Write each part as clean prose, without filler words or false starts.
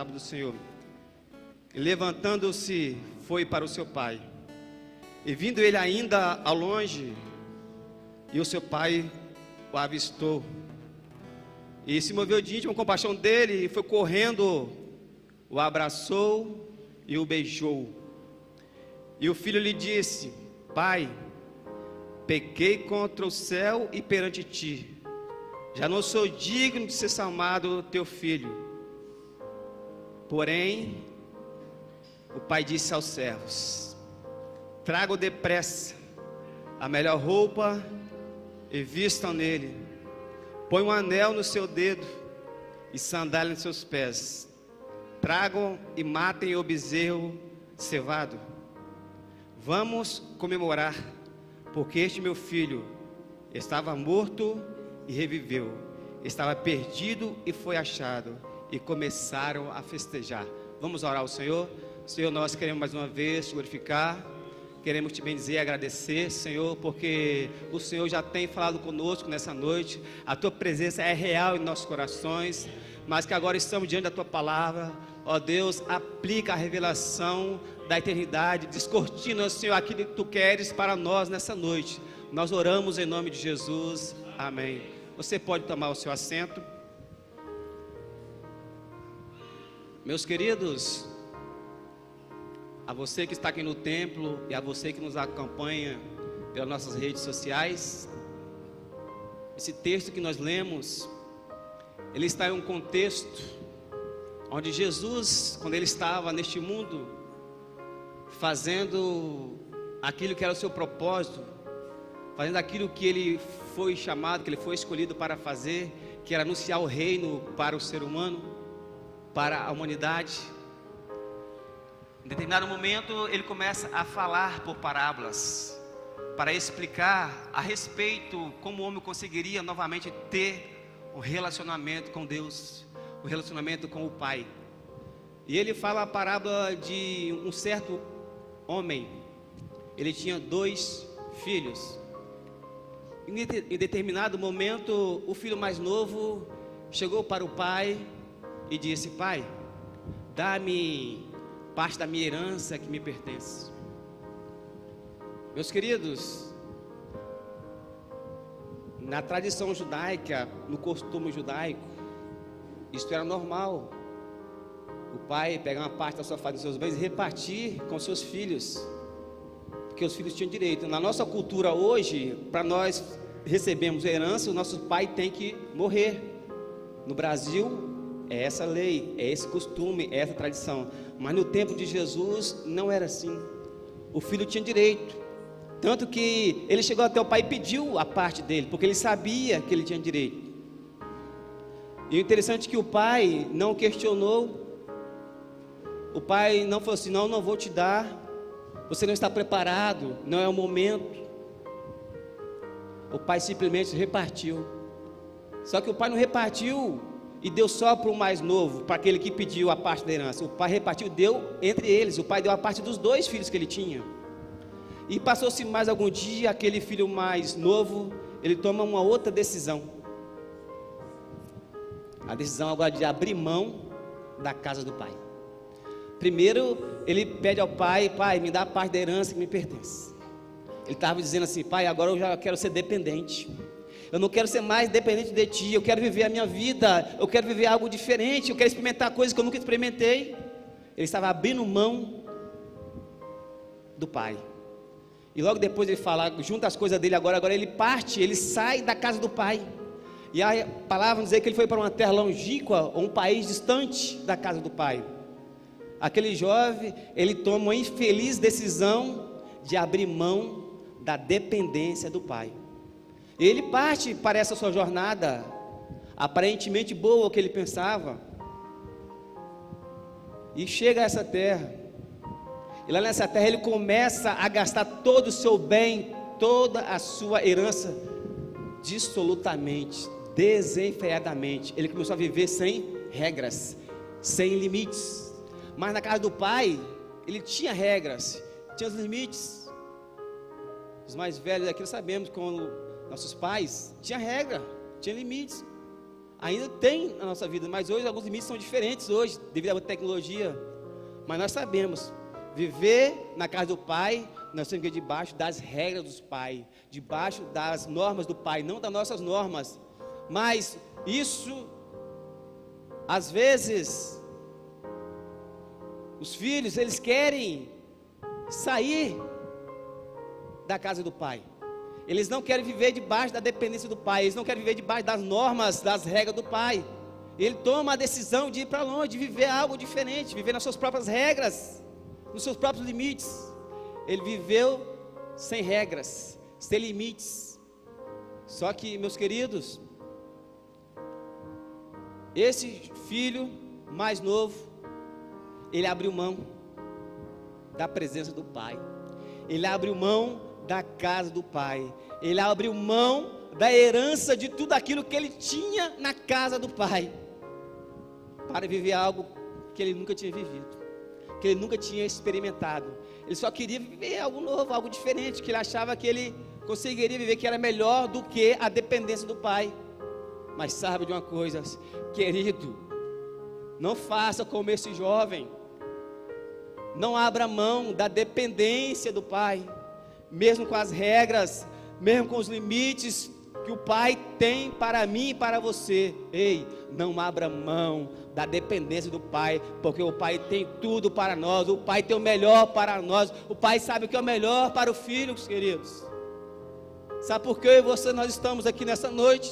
do Senhor. E levantando-se, foi para o seu pai. E vindo ele ainda ao longe, e o seu pai o avistou. E se moveu de íntima compaixão dele, e foi correndo, o abraçou e o beijou. E o filho lhe disse: Pai, pequei contra o céu e perante ti. Já não sou digno de ser chamado teu filho. Porém, o pai disse aos servos: tragam depressa a melhor roupa e vistam nele. Põe um anel no seu dedo e sandália nos seus pés. Tragam e matem o bezerro cevado. Vamos comemorar, porque este meu filho estava morto e reviveu, estava perdido e foi achado. E começaram a festejar. Vamos orar ao Senhor. Senhor, nós queremos mais uma vez te glorificar, queremos te bendizer e agradecer, Senhor, porque o Senhor já tem falado conosco nessa noite. A tua presença é real em nossos corações, mas que agora estamos diante da tua palavra. Ó Deus, aplica a revelação da eternidade, descortina, Senhor, aquilo que tu queres para nós nessa noite. Nós oramos em nome de Jesus, amém. Você pode tomar o seu assento. Meus queridos, a você que está aqui no templo e a você que nos acompanha pelas nossas redes sociais, esse texto que nós lemos, ele está em um contexto onde Jesus, quando ele estava neste mundo, fazendo aquilo que era o seu propósito, fazendo aquilo que ele foi chamado, que ele foi escolhido para fazer, que era anunciar o reino para o ser humano, para a humanidade. Em determinado momento ele começa a falar por parábolas, para explicar a respeito como o homem conseguiria novamente ter um relacionamento com Deus, um relacionamento com o Pai. E ele fala a parábola de um certo homem. Ele tinha 2 filhos. Em determinado momento o filho mais novo chegou para o pai e disse: Pai, dá-me parte da minha herança que me pertence. Meus queridos, na tradição judaica, no costume judaico, isto era normal. O pai pegar uma parte da sua família, dos seus bens e repartir com seus filhos, porque os filhos tinham direito. Na nossa cultura hoje, para nós recebermos herança, o nosso pai tem que morrer. No Brasil é essa lei, é esse costume, é essa tradição. Mas no tempo de Jesus não era assim. O filho tinha direito. Tanto que ele chegou até o pai e pediu a parte dele, porque ele sabia que ele tinha direito. E o interessante é que o pai não questionou. O pai não falou assim: não vou te dar, você não está preparado, não é o momento. O pai simplesmente repartiu. Só que o pai não repartiu e deu só para o mais novo, para aquele que pediu a parte da herança. O pai repartiu, deu entre eles. O pai deu a parte dos 2 filhos que ele tinha. E passou-se mais algum dia, aquele filho mais novo, ele toma uma outra decisão. A decisão agora de abrir mão da casa do pai. Primeiro, ele pede ao pai: pai, me dá a parte da herança que me pertence. Ele estava dizendo assim: pai, agora eu já quero ser dependente. Eu não quero ser mais dependente de ti, eu quero viver a minha vida, eu quero viver algo diferente, eu quero experimentar coisas que eu nunca experimentei. Ele estava abrindo mão do pai. E logo depois ele fala, junta as coisas dele agora ele parte, ele sai da casa do pai. E a palavra diz que ele foi para uma terra longínqua, ou um país distante da casa do pai. Aquele jovem, ele toma uma infeliz decisão de abrir mão da dependência do pai. Ele parte para essa sua jornada, aparentemente boa, o que ele pensava, e chega a essa terra. E lá nessa terra ele começa a gastar todo o seu bem, toda a sua herança, dissolutamente, desenfreadamente. Ele começou a viver sem regras, sem limites. Mas na casa do pai, ele tinha regras, tinha os limites. Os mais velhos aqui nós sabemos, quando nossos pais, tinha regra, tinha limites. ainda tem na nossa vida, mas hoje alguns limites são diferentes hoje, devido à tecnologia. Mas nós sabemos, viver na casa do Pai, nós temos que ir debaixo das regras dos pais, debaixo das normas do Pai, não das nossas normas. Mas isso, às vezes, os filhos, eles querem sair da casa do Pai. Eles não querem viver debaixo da dependência do Pai, eles não querem viver debaixo das normas, das regras do Pai. Ele toma a decisão de ir para longe, de viver algo diferente, viver nas suas próprias regras, nos seus próprios limites. Ele viveu sem regras, sem limites. Só que, meus queridos, esse filho mais novo, ele abriu mão da presença do Pai. Ele abriu mão da casa do Pai. Ele abriu mão da herança de tudo aquilo que ele tinha na casa do Pai, para viver algo que ele nunca tinha vivido, que ele nunca tinha experimentado. Ele só queria viver algo novo, algo diferente, que ele achava que ele conseguiria viver, que era melhor do que a dependência do Pai. Mas sabe de uma coisa, querido, não faça como esse jovem. Não abra mão da dependência do Pai, mesmo com as regras, mesmo com os limites que o Pai tem para mim e para você. Ei, não abra mão da dependência do Pai, porque o Pai tem tudo para nós, o Pai tem o melhor para nós, o Pai sabe o que é o melhor para o filho, queridos. Sabe por que eu e você, nós estamos aqui nessa noite?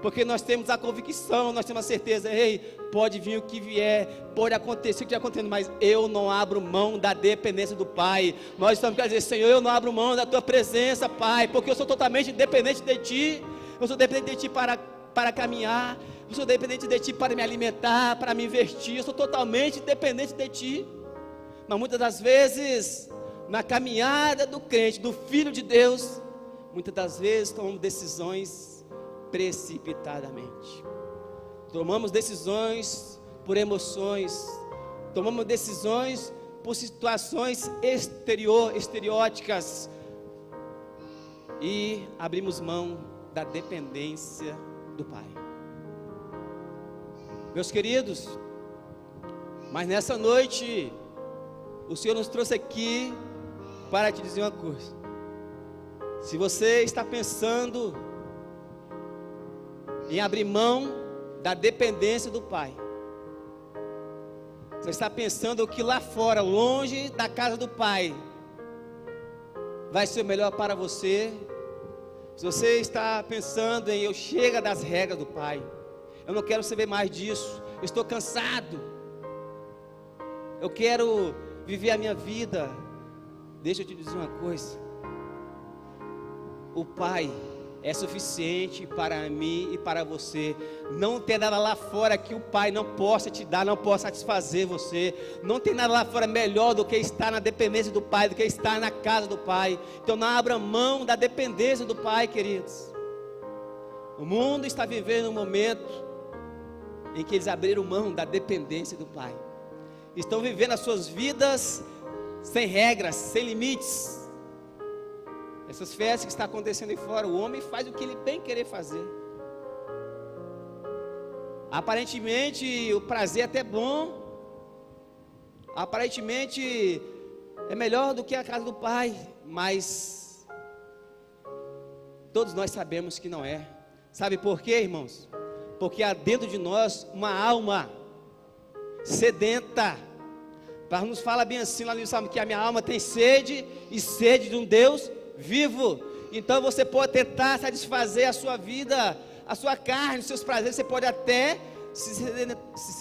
Porque nós temos a convicção, nós temos a certeza, ei, pode vir o que vier, pode acontecer o que estiver acontecendo, mas eu não abro mão da dependência do Pai. Nós estamos querendo dizer, Senhor, eu não abro mão da Tua presença, Pai, porque eu sou totalmente dependente de Ti, eu sou dependente de Ti para caminhar, eu sou dependente de Ti para me alimentar, para me vestir, eu sou totalmente dependente de Ti. Mas muitas das vezes, na caminhada do crente, do Filho de Deus, muitas das vezes tomamos decisões precipitadamente. Tomamos decisões por emoções, tomamos decisões por situações estereóticas e abrimos mão da dependência do Pai. Meus queridos, mas nessa noite o Senhor nos trouxe aqui para te dizer uma coisa. Se você está pensando em abrir mão da dependência do Pai, você está pensando que lá fora, longe da casa do Pai, vai ser melhor para você. Se você está pensando em eu chego das regras do Pai, eu não quero saber mais disso, eu estou cansado, eu quero viver a minha vida. Deixa eu te dizer uma coisa, o Pai é suficiente para mim e para você. Não tem nada lá fora que o Pai não possa te dar, não possa satisfazer você. Não tem nada lá fora melhor do que estar na dependência do Pai, do que estar na casa do Pai. Então não abra mão da dependência do Pai, queridos. O mundo está vivendo um momento em que eles abriram mão da dependência do Pai. Estão vivendo as suas vidas sem regras, sem limites. Essas festas que estão acontecendo aí fora, o homem faz o que ele bem querer fazer. Aparentemente o prazer é até bom, aparentemente é melhor do que a casa do Pai, mas todos nós sabemos que não é. Sabe por quê, irmãos? Porque há dentro de nós uma alma sedenta. Para nos fala bem assim lá no Salmo, que a minha alma tem sede, e sede de um Deus vivo. Então você pode tentar satisfazer a sua vida, a sua carne, os seus prazeres. Você pode até se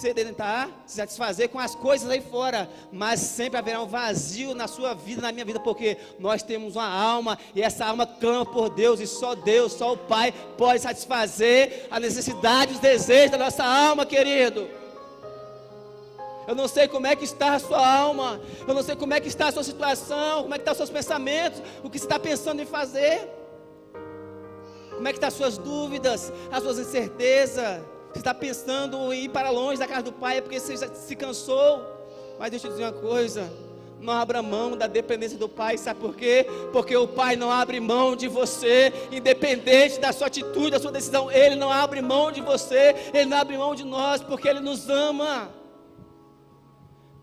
sedentar, se satisfazer com as coisas aí fora, mas sempre haverá um vazio na sua vida, na minha vida, porque nós temos uma alma, e essa alma clama por Deus, e só Deus, só o Pai pode satisfazer a necessidade, os desejos da nossa alma, querido. Eu não sei como é que está a sua alma, eu não sei como é que está a sua situação, como é que estão os seus pensamentos, o que você está pensando em fazer, como é que estão as suas dúvidas, as suas incertezas. Você está pensando em ir para longe da casa do Pai, é porque você já se cansou. Mas deixa eu dizer uma coisa, Não abra mão da dependência do Pai. Sabe por quê? Porque o Pai não abre mão de você, independente da sua atitude, da sua decisão. Ele não abre mão de você, Ele não abre mão de nós, porque Ele nos ama.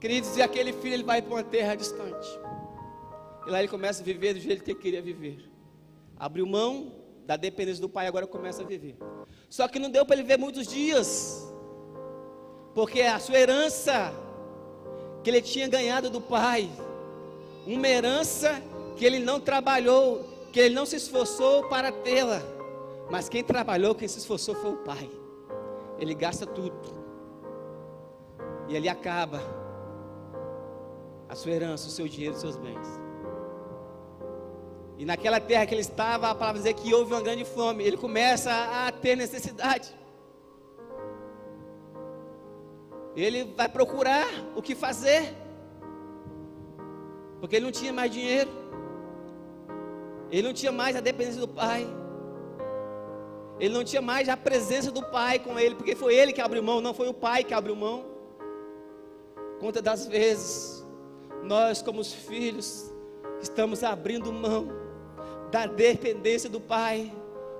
Queridos, e aquele filho, ele vai para uma terra distante, e lá ele começa a viver do jeito que ele queria viver. Abriu mão da dependência do Pai, agora começa a viver. Só que não deu para ele viver muitos dias, porque a sua herança que ele tinha ganhado do Pai, uma herança que ele não trabalhou, que ele não se esforçou para tê-la, mas quem trabalhou, quem se esforçou foi o Pai. Ele gasta tudo, e ali acaba a sua herança, o seu dinheiro, os seus bens. E naquela terra que ele estava, a palavra diz que houve uma grande fome. Ele começa a ter necessidade. Ele vai procurar o que fazer, porque ele não tinha mais dinheiro, ele não tinha mais a dependência do Pai, ele não tinha mais a presença do Pai com ele, porque foi ele que abriu mão, não foi o Pai que abriu mão. Quantas das vezes nós, como os filhos, estamos abrindo mão da dependência do Pai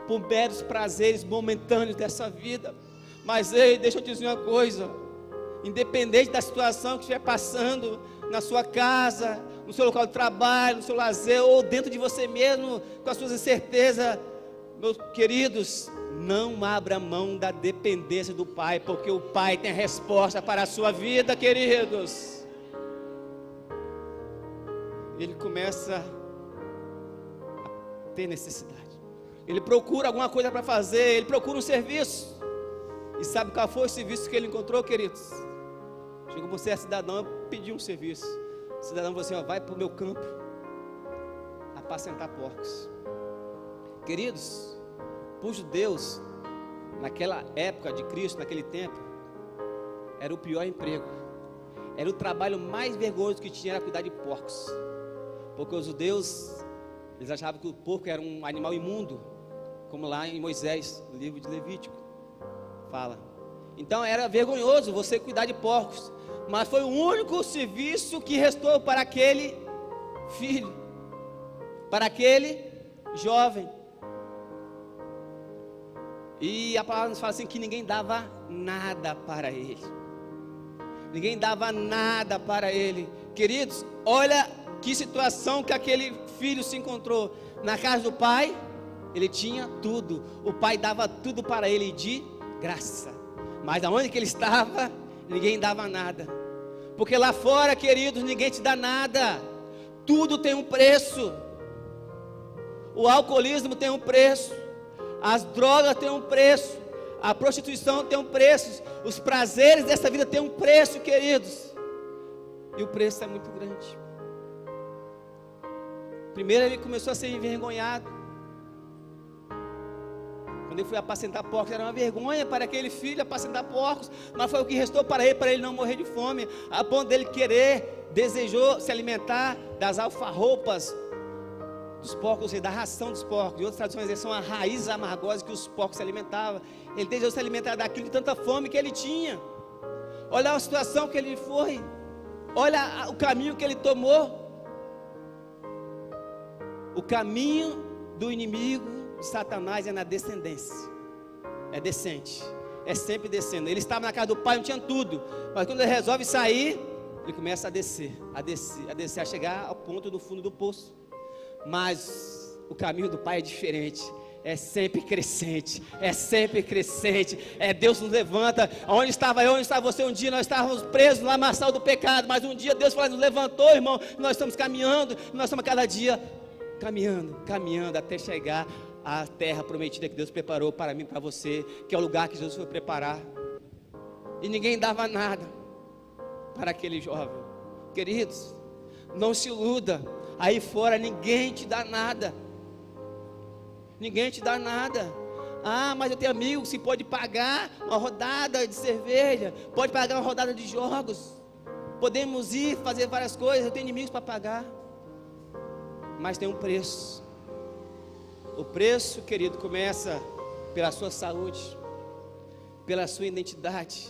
por meros prazeres momentâneos dessa vida? Mas ei, deixa eu te dizer uma coisa: independente da situação que estiver passando na sua casa, no seu local de trabalho, no seu lazer, ou dentro de você mesmo, com as suas incertezas, meus queridos, não abra mão da dependência do Pai, porque o Pai tem a resposta para a sua vida, queridos. Ele começa a ter necessidade, ele procura alguma coisa para fazer, ele procura um serviço. E sabe qual foi o serviço que ele encontrou, queridos? Chegou para você, cidadão, pediu um serviço. O cidadão falou assim: ó, vai para o meu campo apacentar porcos. Queridos, para os judeus, naquela época de Cristo, naquele tempo, era o pior emprego, era o trabalho mais vergonhoso que tinha, era cuidar de porcos, porque os judeus, eles achavam que o porco era um animal imundo, como lá em Moisés, no livro de Levítico fala. Então era vergonhoso você cuidar de porcos, mas foi o único serviço que restou para aquele filho, para aquele jovem. E a palavra nos fala assim, que ninguém dava nada para ele, ninguém dava nada para ele. Queridos, olha que situação que aquele filho se encontrou. Na casa do pai, ele tinha tudo, o pai dava tudo para ele de graça, mas aonde que ele estava, ninguém dava nada, porque lá fora, queridos, ninguém te dá nada, tudo tem um preço. O alcoolismo tem um preço, as drogas têm um preço, a prostituição tem um preço, os prazeres dessa vida têm um preço, queridos, e o preço é muito grande. Primeiro ele começou a ser envergonhado. Quando ele foi apacentar porcos, era uma vergonha para aquele filho apacentar porcos, mas foi o que restou para ele não morrer de fome, a ponto dele desejou se alimentar das alfarropas dos porcos, ou seja, da ração dos porcos. Em outras traduções, são as raízes amargosas que os porcos se alimentavam. Ele desejou se alimentar daquilo de tanta fome que ele tinha. Olha a situação que ele foi, olha o caminho que ele tomou. O caminho do inimigo de Satanás é na descendência, é descente, é sempre descendo. Ele estava na casa do pai, não tinha tudo, mas quando ele resolve sair, ele começa a descer, a chegar ao ponto do fundo do poço. Mas o caminho do pai é diferente, é sempre crescente, é sempre crescente. É Deus nos levanta. Onde estava eu, onde estava você um dia? Nós estávamos presos no lamaçal do pecado, mas um dia Deus nos levantou, irmão. Nós estamos caminhando, nós estamos cada dia caminhando até chegar à terra prometida que Deus preparou para mim e para você, que é o lugar que Jesus foi preparar. E ninguém dava nada para aquele jovem. Queridos, não se iluda, aí fora ninguém te dá nada, ninguém te dá nada. Ah, mas eu tenho amigo que se pode pagar uma rodada de cerveja, pode pagar uma rodada de jogos, podemos ir fazer várias coisas, eu tenho inimigos para pagar. Mas tem um preço. O preço, querido, começa pela sua saúde, pela sua identidade,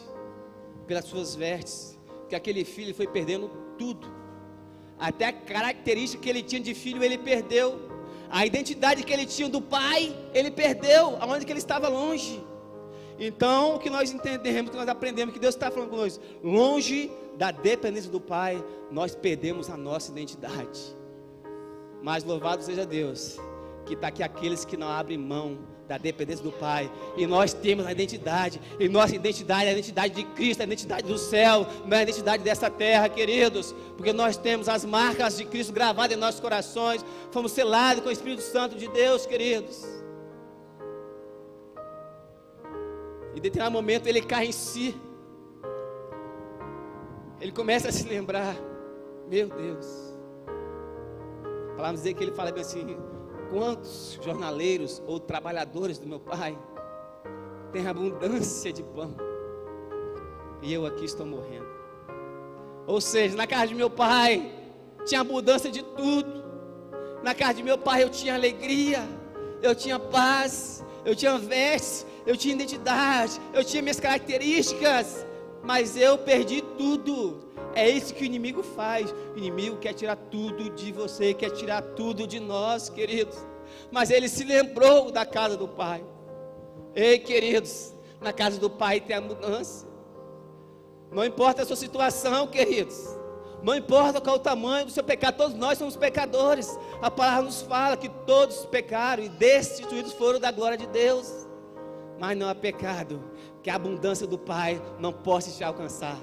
pelas suas vestes. Que aquele filho foi perdendo tudo. Até a característica que ele tinha de filho, ele perdeu. A identidade que ele tinha do pai, ele perdeu, aonde que ele estava longe. Então, o que nós entendemos, que nós aprendemos, que Deus está falando conosco, longe da dependência do pai, nós perdemos a nossa identidade. Mas louvado seja Deus, que está aqui aqueles que não abrem mão da dependência do pai, e nós temos a identidade, e nossa identidade é a identidade de Cristo, a identidade do céu, não é a identidade dessa terra, queridos, porque nós temos as marcas de Cristo gravadas em nossos corações, fomos selados com o Espírito Santo de Deus, queridos. E em determinado momento ele cai em si, ele começa a se lembrar, meu Deus, vamos dizer que ele fala bem assim: quantos jornaleiros ou trabalhadores do meu pai têm abundância de pão, e eu aqui estou morrendo. Ou seja, na casa de meu pai tinha abundância de tudo. Na casa de meu pai eu tinha alegria, eu tinha paz, eu tinha vestes, eu tinha identidade, eu tinha minhas características, mas eu perdi tudo. É isso que o inimigo faz. O inimigo quer tirar tudo de você, quer tirar tudo de nós, queridos. Mas ele se lembrou da casa do pai. Ei, queridos, na casa do pai tem abundância. Não importa a sua situação, queridos, não importa qual o tamanho do seu pecado, todos nós somos pecadores. A palavra nos fala que todos pecaram e destituídos foram da glória de Deus. Mas não há pecado que a abundância do pai não possa te alcançar.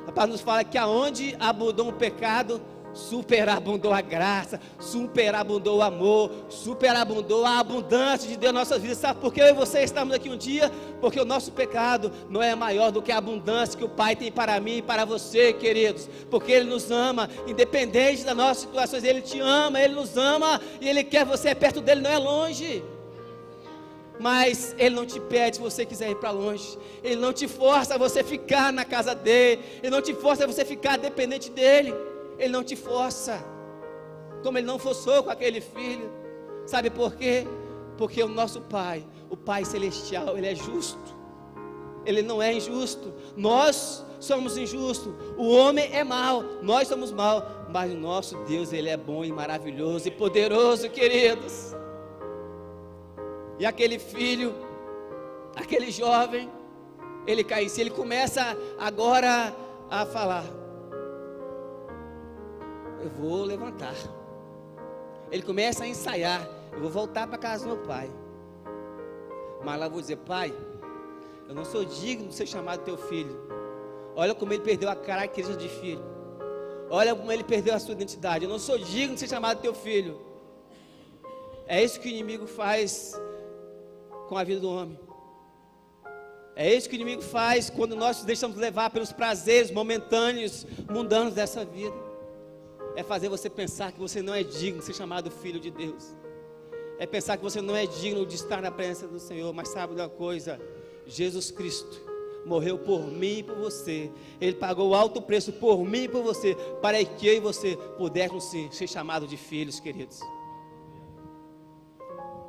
A palavra nos fala que aonde abundou o pecado, superabundou a graça, superabundou o amor, superabundou a abundância de Deus em nossas vidas. Sabe por que eu e você estamos aqui um dia? Porque o nosso pecado não é maior do que a abundância que o Pai tem para mim e para você, queridos. Porque Ele nos ama, independente das nossas situações, Ele te ama, Ele nos ama e Ele quer você perto dEle, não é longe. Mas Ele não te pede se você quiser ir para longe. Ele não te força a você ficar na casa dEle. Ele não te força a você ficar dependente dEle. Ele não te força, como Ele não forçou com aquele filho. Sabe por quê? Porque o nosso Pai, o Pai Celestial, Ele é justo. Ele não é injusto. Nós somos injustos. O homem é mau, nós somos maus. Mas o nosso Deus, Ele é bom e maravilhoso e poderoso, queridos. E aquele filho, aquele jovem, ele cai em si, ele começa agora a falar: eu vou levantar. Ele começa a ensaiar: eu vou voltar para a casa do meu pai. Mas lá eu vou dizer: pai, eu não sou digno de ser chamado teu filho. Olha como ele perdeu a característica de filho. Olha como ele perdeu a sua identidade. Eu não sou digno de ser chamado teu filho. É isso que o inimigo faz com a vida do homem. É isso que o inimigo faz quando nós nos deixamos levar pelos prazeres momentâneos, mundanos dessa vida. É fazer você pensar que você não é digno de ser chamado filho de Deus. É pensar que você não é digno de estar na presença do Senhor. Mas sabe de uma coisa? Jesus Cristo morreu por mim e por você. Ele pagou alto preço por mim e por você, para que eu e você pudéssemos ser chamados de filhos, queridos.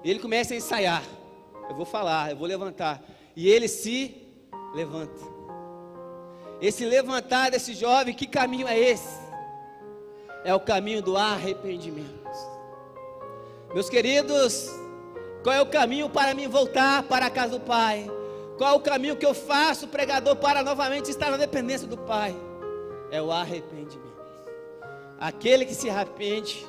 E ele começa a ensaiar: eu vou falar, eu vou levantar. E ele se levanta. Esse levantar desse jovem, que caminho é esse? É o caminho do arrependimento. Meus queridos, qual é o caminho para mim voltar para a casa do Pai? Qual é o caminho que eu faço, pregador, para novamente estar na dependência do Pai? É o arrependimento. Aquele que se arrepende,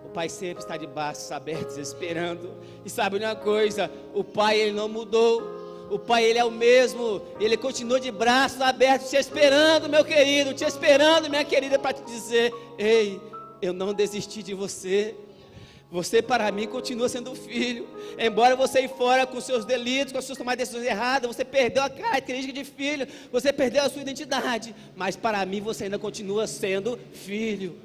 o Pai sempre está de braços abertos, esperando. E sabe uma coisa? O Pai, Ele não mudou. O Pai, Ele é o mesmo. Ele continua de braços abertos, te esperando, meu querido, te esperando, minha querida, para te dizer: ei, eu não desisti de você. Você para mim continua sendo filho. Embora você ir fora com seus delitos, com as suas tomadas de decisões erradas, você perdeu a característica de filho, você perdeu a sua identidade, mas para mim você ainda continua sendo filho.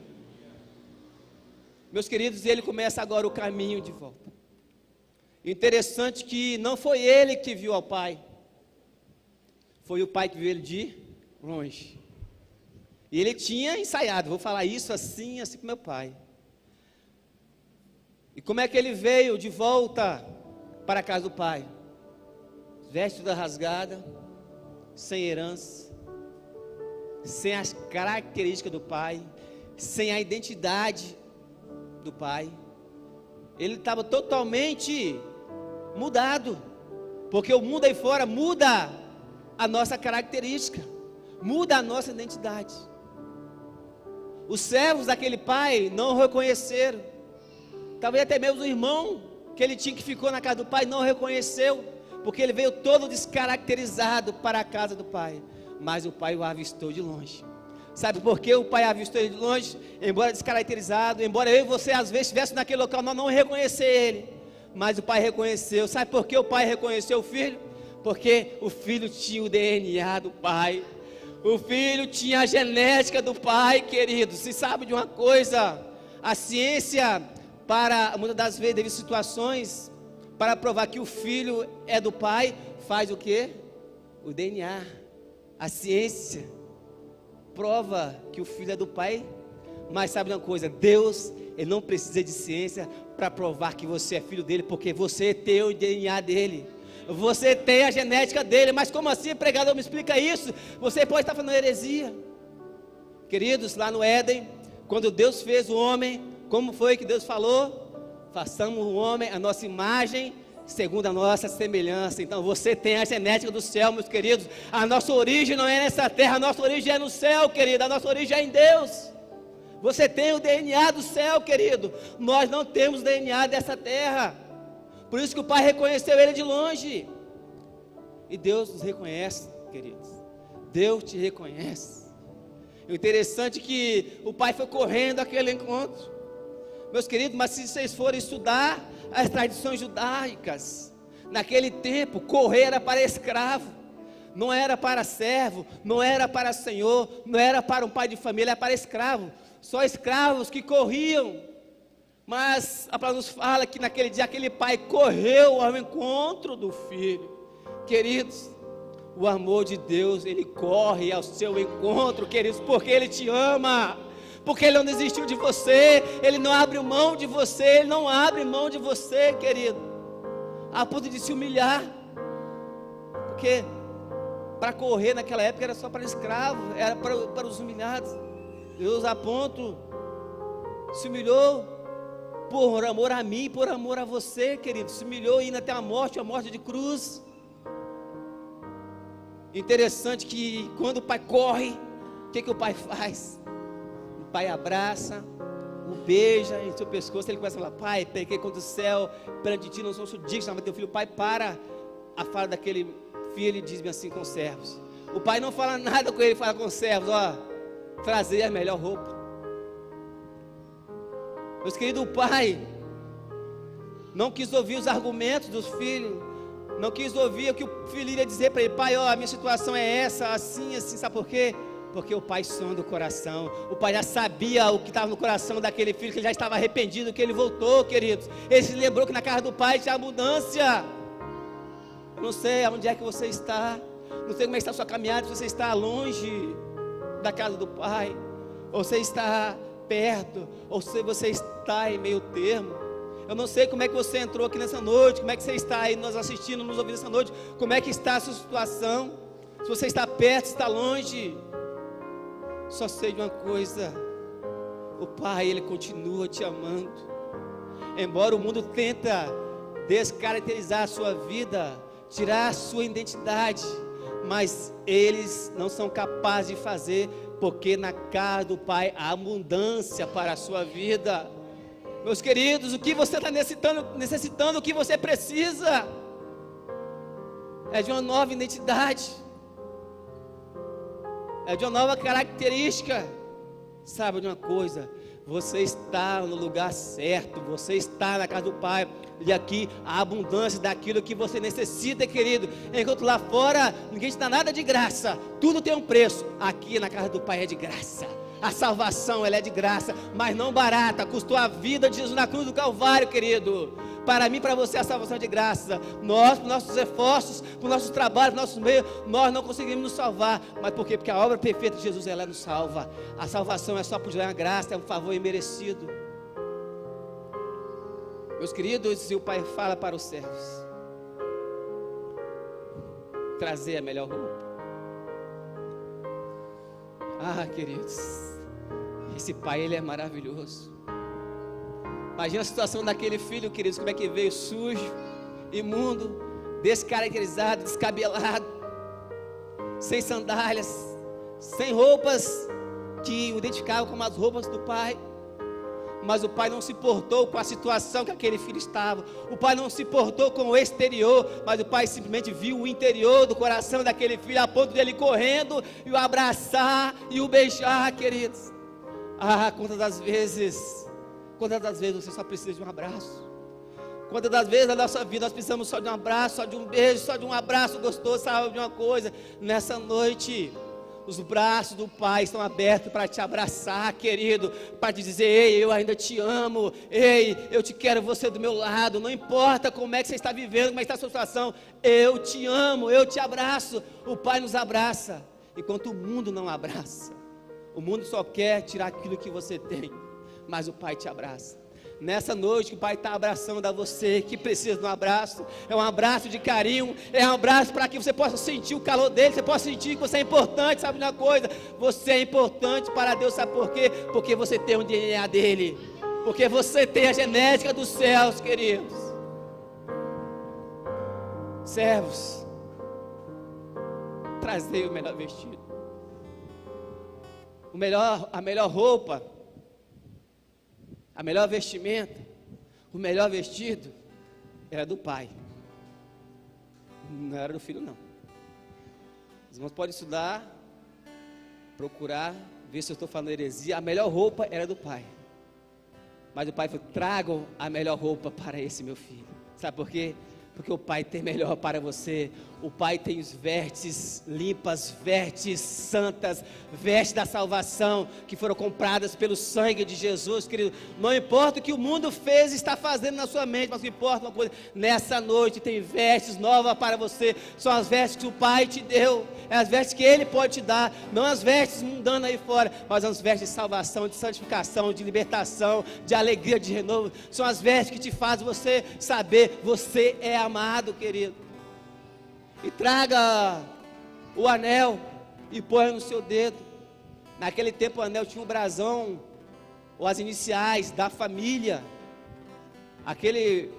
Meus queridos, ele começa agora o caminho de volta. Interessante que não foi ele que viu ao pai, foi o pai que viu ele de longe. E ele tinha ensaiado: vou falar isso assim, assim com meu pai. E como é que ele veio de volta para a casa do pai? Veste toda rasgada, sem herança, sem as características do pai, sem a identidade do pai. Ele estava totalmente mudado, porque o mundo aí fora muda a nossa característica, muda a nossa identidade. Os servos daquele pai não o reconheceram, talvez até mesmo o irmão que ele tinha, que ficou na casa do pai, não o reconheceu, porque ele veio todo descaracterizado para a casa do pai. Mas o pai o avistou de longe. Sabe por que o pai avistou ele de longe? Embora descaracterizado, embora eu e você às vezes estivesse naquele local, nós não reconhecer ele, mas o pai reconheceu. Sabe por que o pai reconheceu o filho? Porque o filho tinha o DNA do pai, o filho tinha a genética do pai, querido. Se sabe de uma coisa, a ciência, para muitas das vezes, devido a situações, para provar que o filho é do pai, faz o quê? O DNA. A ciência prova que o filho é do pai, mas sabe de uma coisa? Deus, ele não precisa de ciência para provar que você é filho dele, porque você tem o DNA dele, você tem a genética dele. Mas como assim, pregador, me explica isso? Você pode estar falando heresia. Queridos, lá no Éden, quando Deus fez o homem, como foi que Deus falou? Façamos o homem a nossa imagem, segundo a nossa semelhança. Então você tem a genética do céu, meus queridos. A nossa origem não é nessa terra, a nossa origem é no céu, querido. A nossa origem é em Deus. Você tem o DNA do céu, querido. Nós não temos DNA dessa terra. Por isso que o pai reconheceu ele de longe. E Deus nos reconhece, queridos. Deus te reconhece. O interessante é que o pai foi correndo àquele encontro. Meus queridos, mas se vocês forem estudar as tradições judaicas, naquele tempo, correr era para escravo, não era para servo, não era para senhor, não era para um pai de família, era para escravo. Só escravos que corriam. Mas a palavra nos fala que naquele dia aquele pai correu ao encontro do filho. Queridos, o amor de Deus, ele corre ao seu encontro, queridos, porque ele te ama, porque ele não desistiu de você, ele não abre mão de você, ele não abre mão de você, querido, a ponto de se humilhar, porque para correr naquela época era só para escravos, era para os humilhados. Deus a ponto se humilhou por amor a mim, por amor a você, querido, se humilhou indo até a morte de cruz. Interessante que quando o pai corre, o que o pai faz? O pai abraça, o beija em seu pescoço. Ele começa a falar: pai, peguei contra o céu, perante ti não sou digno de chamar teu filho. O pai para a fala daquele filho e diz-me assim com os servos. O pai não fala nada com ele, fala com os servos: ó, trazer a melhor roupa. Meus queridos, o pai não quis ouvir os argumentos dos filhos, não quis ouvir o que o filho ia dizer para ele: pai, ó, a minha situação é essa, assim, assim. Sabe por quê? Porque o pai sonda o coração. O pai já sabia o que estava no coração daquele filho, que ele já estava arrependido, que ele voltou, queridos. Ele se lembrou que na casa do pai tinha abundância. Eu não sei aonde é que você está, não sei como é que está a sua caminhada, se você está longe da casa do pai, ou você está perto, ou se você está em meio termo. Eu não sei como é que você entrou aqui nessa noite, como é que você está aí nos assistindo, nos ouvindo essa noite, como é que está a sua situação, se você está perto, se está longe. Só sei de uma coisa: o pai, ele continua te amando, embora o mundo tenta descaracterizar a sua vida, tirar a sua identidade, mas eles não são capazes de fazer, porque na casa do pai há abundância para a sua vida. Meus queridos, o que você está necessitando, o que você precisa, é de uma nova identidade, é de uma nova característica. Sabe de uma coisa? Você está no lugar certo, você está na casa do pai, e aqui a abundância daquilo que você necessita, querido. Enquanto lá fora ninguém te dá nada de graça, tudo tem um preço. Aqui na casa do pai é de graça. A salvação, ela é de graça, mas não barata. Custou a vida de Jesus na cruz do Calvário, querido. Para mim e para você a salvação é de graça. Nós, por nossos esforços, por nossos trabalhos, por nossos meios, nós não conseguimos nos salvar. Mas por quê? Porque a obra perfeita de Jesus, ela nos salva. A salvação é só por uma graça, é um favor imerecido. Meus queridos, e o pai fala para os servos: trazer a melhor roupa. Ah, queridos, Esse pai, ele é maravilhoso. Imagina a situação daquele filho, queridos, como é que veio sujo, imundo, descaracterizado, descabelado, sem sandálias, sem roupas que o identificavam como as roupas do pai. Mas o pai não se portou com a situação que aquele filho estava. O pai não se portou com o exterior, mas o pai simplesmente viu o interior do coração daquele filho, a ponto de ele correndo e o abraçar e o beijar, queridos. Quantas das vezes você só precisa de um abraço? Quantas das vezes na nossa vida nós precisamos só de um abraço, só de um beijo, só de um abraço gostoso, sabe de uma coisa? Nessa noite, os braços do Pai estão abertos para te abraçar, querido, para te dizer: ei, eu ainda te amo, ei, eu te quero você do meu lado, não importa como é que você está vivendo, como é que está a sua situação, eu te amo, eu te abraço. O Pai nos abraça, enquanto o mundo não abraça. O mundo só quer tirar aquilo que você tem, mas o Pai te abraça. Nessa noite que o Pai está abraçando a você, que precisa de um abraço, é um abraço de carinho, é um abraço para que você possa sentir o calor dele, você possa sentir que você é importante, sabe de uma coisa? Você é importante para Deus, sabe por quê? Porque você tem o DNA dele, porque você tem a genética dos céus, queridos. Servos, trazei o melhor vestido, a melhor roupa, a melhor vestimenta, o melhor vestido era do pai, não era do filho, não. Os irmãos podem estudar, procurar, ver se eu estou falando heresia. A melhor roupa era do pai, mas o pai falou: tragam a melhor roupa para esse meu filho. Sabe por quê? Porque o Pai tem melhor para você. O Pai tem os vestes limpas, vestes santas, vestes da salvação, que foram compradas pelo sangue de Jesus, querido. Não importa o que o mundo fez e está fazendo na sua mente, mas não importa uma coisa: nessa noite tem vestes novas para você. São as vestes que o Pai te deu, é as vestes que Ele pode te dar, não as vestes mundanas aí fora, mas as vestes de salvação, de santificação, de libertação, de alegria, de renovo. São as vestes que te fazem você saber: você é amado, querido. E traga o anel e põe no seu dedo. Naquele tempo o anel tinha um brasão, ou as iniciais da família. Aquele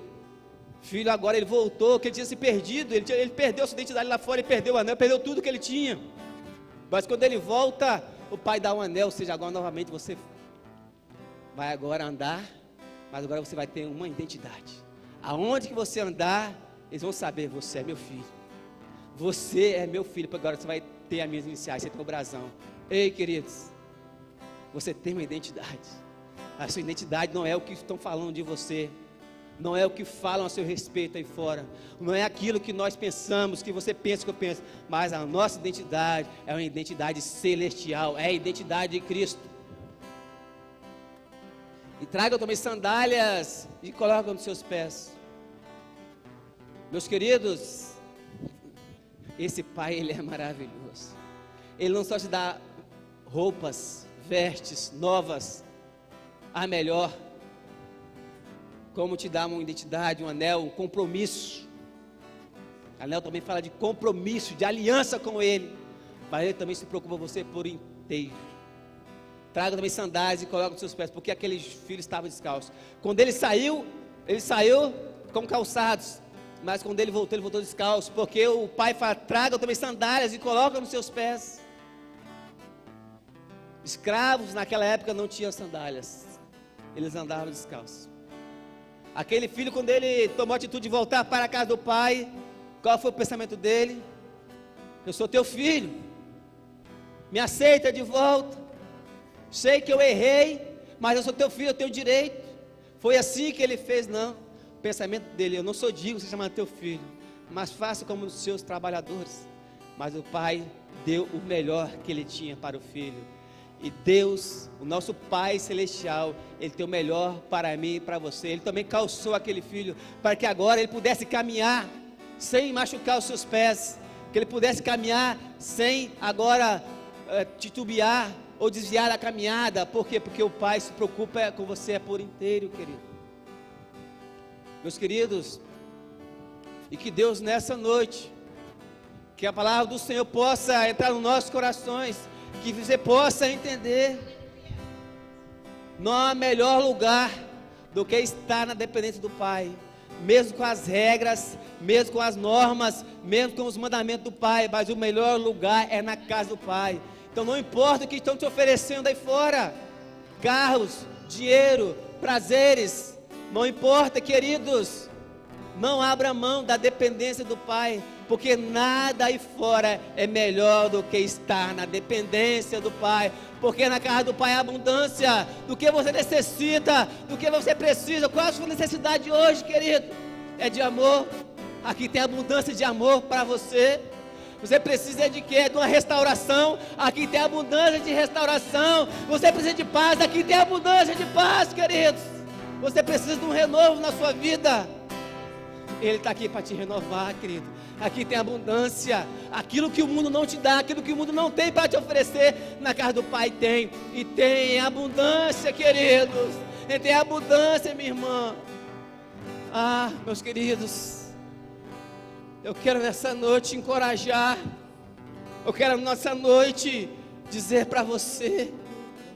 filho agora, ele voltou, que ele tinha se perdido, ele perdeu a sua identidade lá fora, ele perdeu o anel, perdeu tudo que ele tinha. Mas quando ele volta, o pai dá um anel, ou seja, agora novamente você vai agora andar, mas agora você vai ter uma identidade. Aonde que você andar, eles vão saber: você é meu filho, você é meu filho, porque agora você vai ter as minhas iniciais, você tem o brasão. Ei, queridos, você tem uma identidade. A sua identidade não é o que estão falando de você, não é o que falam a seu respeito aí fora, não é aquilo que nós pensamos, que você pensa, que eu penso, mas a nossa identidade é uma identidade celestial, é a identidade de Cristo. E tragam também sandálias e colocam nos seus pés. Meus queridos, esse Pai, Ele é maravilhoso. Ele não só te dá roupas, vestes novas, a melhor, como te dá uma identidade, um anel, um compromisso. Anel também fala de compromisso, de aliança com Ele, mas Ele também se preocupa com você por inteiro. Traga também sandálias e coloca nos seus pés, porque aquele filho estava descalço. Quando ele saiu com calçados, mas quando ele voltou descalço, porque o pai fala: traga também sandálias e coloca nos seus pés. Escravos naquela época não tinham sandálias, eles andavam descalços. Aquele filho, quando ele tomou a atitude de voltar para a casa do pai, qual foi o pensamento dele? Eu sou teu filho, me aceita de volta. Sei que eu errei, mas eu sou teu filho, eu tenho direito. Foi assim que ele fez? Não. O pensamento dele: eu não sou digno de ser chamado teu filho, mas faça como os seus trabalhadores. Mas o pai deu o melhor que ele tinha para o filho. E Deus, o nosso Pai Celestial, Ele tem o melhor para mim e para você. Ele também calçou aquele filho, para que agora ele pudesse caminhar sem machucar os seus pés, que ele pudesse caminhar sem agora titubear ou desviar da caminhada. Por quê? Porque o Pai se preocupa com você por inteiro, querido. Meus queridos, e que Deus nessa noite, que a palavra do Senhor possa entrar nos nossos corações, que você possa entender Não há melhor lugar do que estar na dependência do Pai, mesmo com as regras, mesmo com as normas, mesmo com os mandamentos do Pai, mas o melhor lugar é na casa do Pai. Então não importa o que estão te oferecendo aí fora, carros, dinheiro, prazeres, não importa, queridos, não abra mão da dependência do Pai, porque nada aí fora é melhor do que estar na dependência do Pai, porque na casa do Pai há abundância do que você necessita, do que você precisa. Qual a sua necessidade hoje, querido? É de amor. Aqui tem abundância de amor para você. Você precisa de quê? De uma restauração. Aqui tem abundância de restauração. Você precisa de paz. Aqui tem abundância de paz, queridos. Você precisa de um renovo na sua vida. Ele está aqui para te renovar, querido. Aqui tem abundância. Aquilo que o mundo não te dá, aquilo que o mundo não tem para te oferecer, na casa do Pai tem. E tem abundância, queridos. E tem abundância, minha irmã. Ah, meus queridos, eu quero nessa noite encorajar. Eu quero nessa noite dizer para você: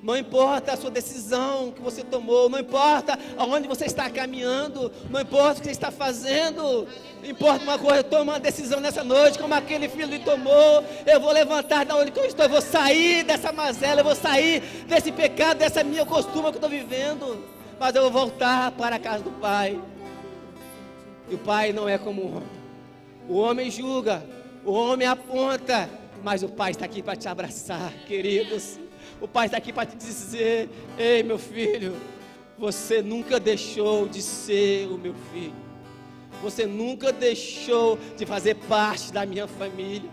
não importa a sua decisão que você tomou, não importa aonde você está caminhando, não importa o que você está fazendo, importa uma coisa: toma uma decisão nessa noite, como aquele filho tomou. Eu vou levantar da onde eu estou, eu vou sair dessa mazela, eu vou sair desse pecado, dessa minha costume que eu estou vivendo, mas eu vou voltar para a casa do Pai. E o Pai não é como o homem. O homem julga, o homem aponta, mas o Pai está aqui para te abraçar, queridos. O Pai está aqui para te dizer: ei, meu filho, você nunca deixou de ser o meu filho. Você nunca deixou de fazer parte da minha família.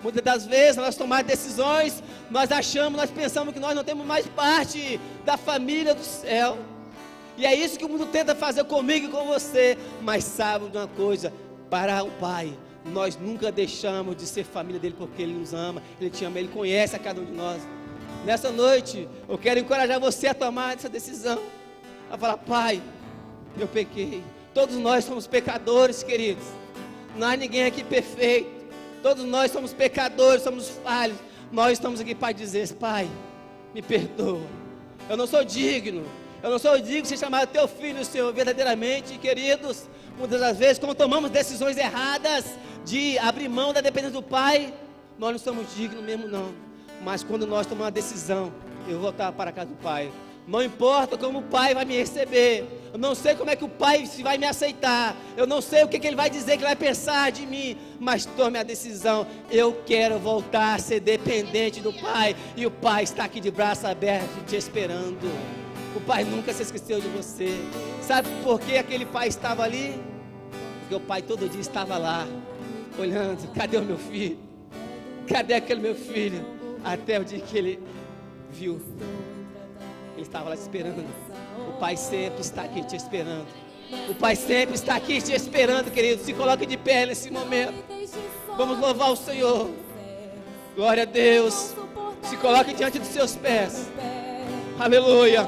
Muitas das vezes nós tomamos decisões, nós pensamos que nós não temos mais parte da família do céu. E é isso que o mundo tenta fazer comigo e com você. Mas sabe de uma coisa? Para o Pai, nós nunca deixamos de ser família dele, porque Ele nos ama, Ele te ama, Ele conhece a cada um de nós. Nessa noite, eu quero encorajar você a tomar essa decisão, a falar: Pai, eu pequei. Todos nós somos pecadores, queridos. Não há ninguém aqui perfeito. Todos nós somos pecadores, somos falhos. Nós estamos aqui para dizer: Pai, me perdoa. Eu não sou digno. Eu não sou digno de ser chamado teu filho, Senhor, verdadeiramente, queridos. Muitas das vezes, quando tomamos decisões erradas de abrir mão da dependência do Pai, nós não somos dignos mesmo, não. Mas quando nós tomamos a decisão, eu vou voltar para a casa do Pai, não importa como o Pai vai me receber, eu não sei como é que o Pai vai me aceitar, eu não sei o que Ele vai dizer, que Ele vai pensar de mim, mas tome a decisão. Eu quero voltar a ser dependente do Pai, e o Pai está aqui de braço aberto te esperando. O Pai nunca se esqueceu de você. Sabe por que aquele pai estava ali? Porque o Pai todo dia estava lá, olhando: cadê o meu filho? Cadê aquele meu filho? Até o dia que ele viu, ele estava lá te esperando. O Pai sempre está aqui te esperando. O Pai sempre está aqui te esperando, querido. Se coloque de pé nesse momento. Vamos louvar o Senhor. Glória a Deus. Se coloque diante dos seus pés. Aleluia.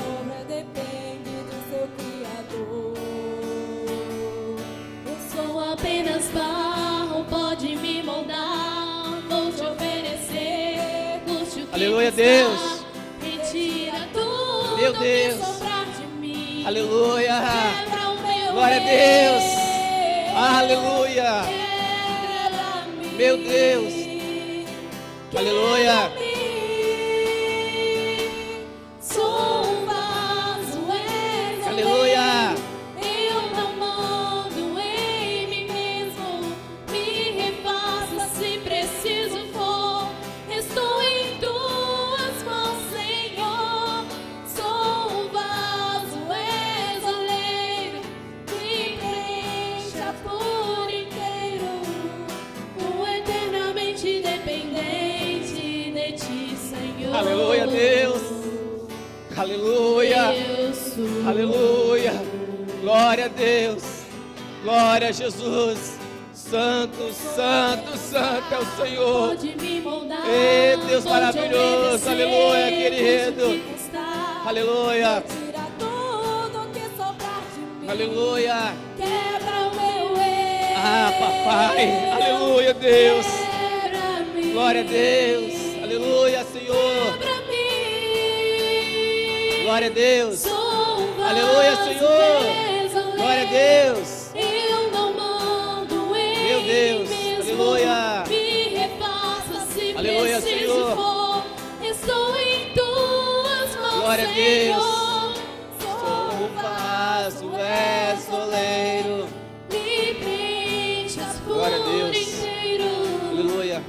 Apenas barro, pode me moldar. Vou te oferecer, custe o que aleluia, Deus. Retira tudo, meu Deus, que sobrar de mim. Aleluia. Quebra o meu glória a Deus. Aleluia. Meu Deus. Aleluia. Sou um vaso, és aleluia. Aleluia, Deus. Aleluia. Aleluia. Glória a Deus. Glória a Jesus. Santo, santo, santo é o Senhor. Ei, Deus maravilhoso. Aleluia, querido. Aleluia. Aleluia. Ah, papai. Aleluia, Deus. Glória a Deus. Aleluia, Senhor. Glória a Deus. Sou um Aleluia, vaso Senhor. desoleiro. Glória a Deus. Eu não mando em Meu Deus. mim mesmo. Aleluia. Me repassa se Aleluia, preciso Senhor. for. Estou em tuas mãos, Glória a Deus. Senhor. Sou um vaso desoleiro. Me preenchas por Glória a Deus. inteiro. Aleluia.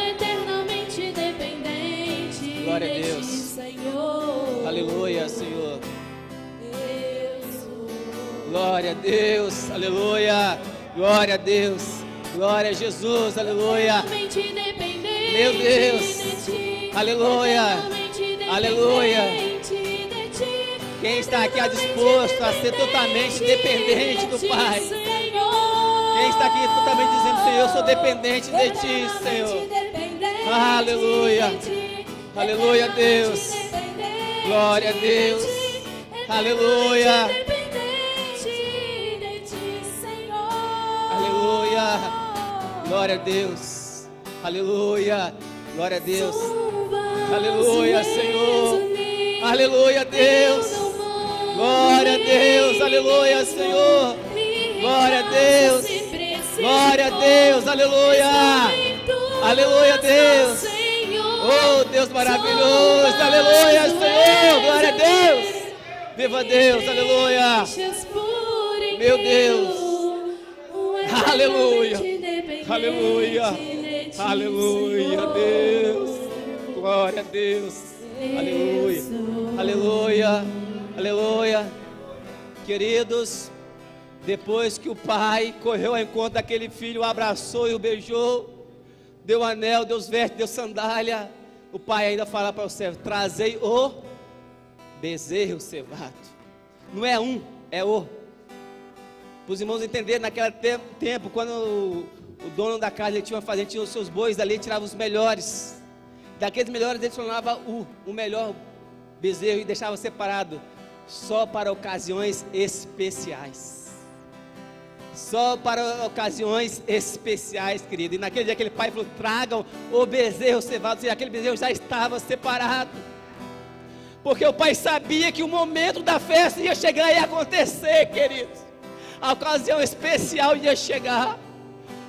Eternamente dependente Glória a de Deus. ti, Senhor. Aleluia, Senhor. Eu sou Glória a Deus. Aleluia. Glória a Deus. Glória a Jesus. Aleluia. eternamente dependente Meu Deus. de ti. Aleluia. Eternamente Aleluia. dependente de ti. Quem está aqui disposto a ser totalmente dependente do Pai? Quem está aqui totalmente dizendo, Senhor, eu sou dependente de Ti, Senhor. Aleluia. Aleluia, Deus. Glória a Deus. Aleluia. Aleluia. Glória a Deus. Aleluia. Glória a Deus. Aleluia, Senhor. Aleluia, Deus. Glória a Deus. Aleluia, Senhor. Glória a Deus. Glória a Deus. Aleluia. Aleluia, Deus. Oh, Deus maravilhoso. Aleluia, Senhor. Glória a Deus. Viva Deus. Aleluia. Meu Deus. Aleluia. Aleluia. Aleluia, Deus. Glória a Deus. Aleluia. Aleluia. Aleluia. Queridos, depois que o pai correu ao encontro daquele filho, o abraçou e o beijou, deu anel, deu os vestes, deu sandália, o pai ainda fala para o servo: trazei o bezerro cevado. Não é um, é o. Para os irmãos entenderem, naquele tempo, quando o dono da casa ele tinha uma fazenda, tinha os seus bois ali, tirava os melhores. Daqueles melhores ele tornava o melhor bezerro e deixava separado só para ocasiões especiais. Só para ocasiões especiais, querido. E naquele dia aquele pai falou: tragam o bezerro cevado. Ou seja, aquele bezerro já estava separado, porque o pai sabia que o momento da festa ia chegar e ia acontecer, queridos. A ocasião especial ia chegar.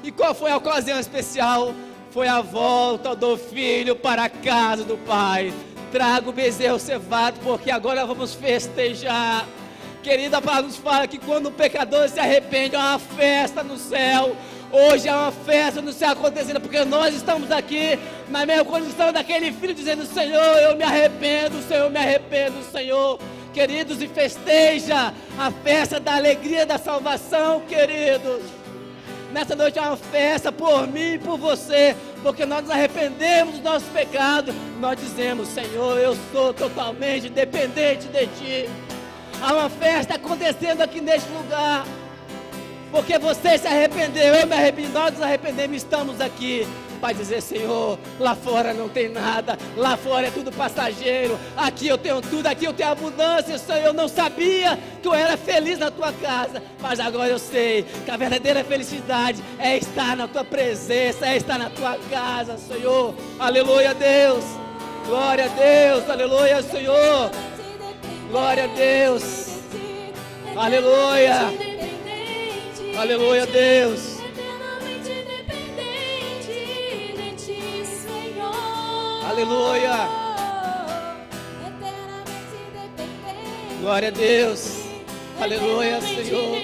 E qual foi a ocasião especial? Foi a volta do filho para a casa do pai. Traga o bezerro cevado, porque agora vamos festejar. Querida, a palavra nos fala que quando o pecador se arrepende, há uma festa no céu. Hoje há uma festa no céu acontecendo, porque nós estamos aqui na mesma condição daquele filho, dizendo: Senhor, eu me arrependo, Senhor, eu me arrependo, Senhor. Queridos, e festeja a festa da alegria da salvação, queridos. Nessa noite é uma festa por mim e por você, porque nós nos arrependemos dos nossos pecados. Nós dizemos: Senhor, eu sou totalmente dependente de Ti. Há uma festa acontecendo aqui neste lugar, porque você se arrependeu, eu me arrependi, nós nos arrependemos, estamos aqui para dizer: Senhor, lá fora não tem nada, lá fora é tudo passageiro, aqui eu tenho tudo, aqui eu tenho abundância. Senhor, eu não sabia que eu era feliz na Tua casa, mas agora eu sei que a verdadeira felicidade é estar na Tua presença, é estar na Tua casa, Senhor. Aleluia, Deus. Glória a Deus. Aleluia, Senhor. Glória a Deus. Aleluia. Aleluia, Deus. Aleluia. Glória a Deus. Aleluia, Senhor.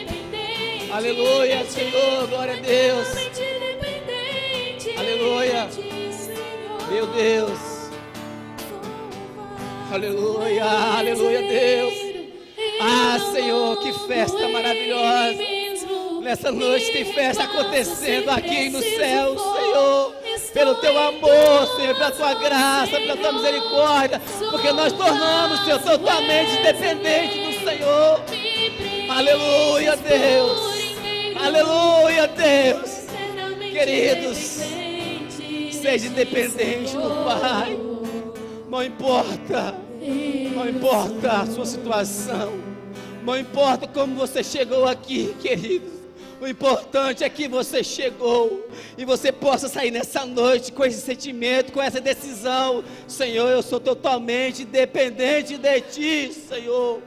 Aleluia, Senhor. Glória a Deus. Aleluia. Meu Deus. Aleluia. Aleluia, Deus. Ah, Senhor, que festa maravilhosa. Nessa noite tem festa acontecendo aqui no céu, Senhor. Pelo Teu amor, Senhor, pela Tua graça, pela Tua misericórdia, porque nós tornamos, Senhor, totalmente dependente do Senhor. Aleluia, Deus. Aleluia, Deus. Queridos, seja independente do Pai. Não importa a sua situação, não importa como você chegou aqui, queridos. O importante é que você chegou e você possa sair nessa noite com esse sentimento, com essa decisão. Senhor, eu sou totalmente dependente de Ti, Senhor.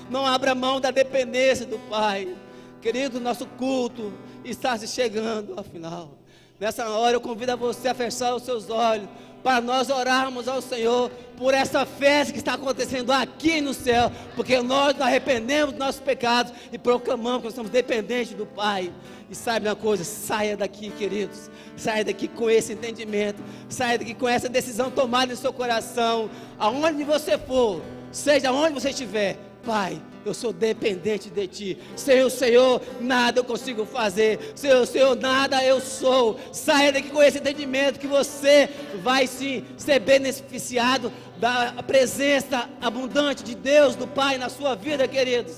Não abra mão da dependência do Pai. Querido, nosso culto está se chegando ao final. Nessa hora eu convido a você a fechar os seus olhos, para nós orarmos ao Senhor por essa festa que está acontecendo aqui no céu, porque nós nos arrependemos dos nossos pecados e proclamamos que nós somos dependentes do Pai. E sabe uma coisa, saia daqui, queridos, saia daqui com esse entendimento, saia daqui com essa decisão tomada em seu coração, aonde você for, seja onde você estiver. Pai, eu sou dependente de Ti. Sem o Senhor, nada eu consigo fazer. Sem o Senhor, nada eu sou. Saia daqui com esse entendimento que você vai sim ser beneficiado da presença abundante de Deus, do Pai na sua vida, queridos.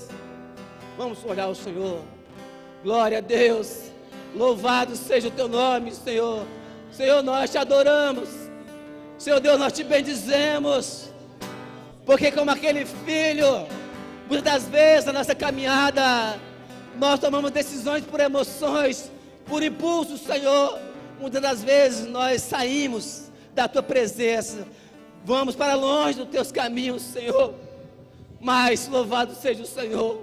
Vamos olhar o Senhor. Glória a Deus. Louvado seja o Teu nome, Senhor. Senhor, nós Te adoramos. Senhor Deus, nós Te bendizemos. Porque como aquele filho, muitas das vezes na nossa caminhada, nós tomamos decisões por emoções, por impulsos, Senhor. Muitas das vezes nós saímos da Tua presença, vamos para longe dos Teus caminhos, Senhor. Mas louvado seja o Senhor,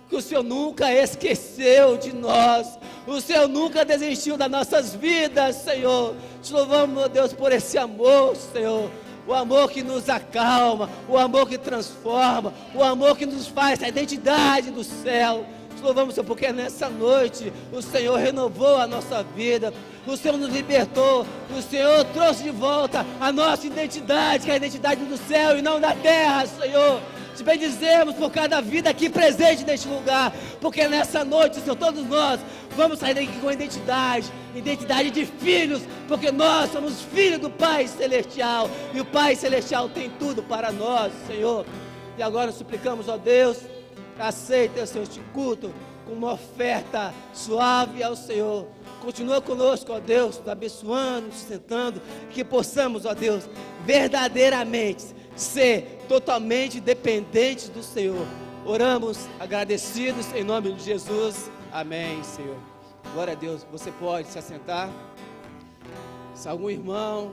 que o Senhor nunca esqueceu de nós, o Senhor nunca desistiu das nossas vidas, Senhor. Te louvamos, meu Deus, por esse amor, Senhor. O amor que nos acalma, o amor que transforma, o amor que nos faz a identidade do céu. Te louvamos, Senhor, porque nessa noite o Senhor renovou a nossa vida, o Senhor nos libertou, o Senhor trouxe de volta a nossa identidade, que é a identidade do céu e não da terra, Senhor. Te bendizemos por cada vida aqui presente neste lugar, porque nessa noite, Senhor, todos nós vamos sair daqui com identidade de filhos, porque nós somos filhos do Pai Celestial, e o Pai Celestial tem tudo para nós, Senhor. E agora suplicamos, ó Deus, aceita, Senhor, este culto com uma oferta suave ao Senhor. Continua conosco, ó Deus, nos abençoando, nos sustentando, que possamos, ó Deus, verdadeiramente ser totalmente dependentes do Senhor. Oramos agradecidos em nome de Jesus. Amém, Senhor. Glória a Deus. Você pode se assentar. Se algum irmão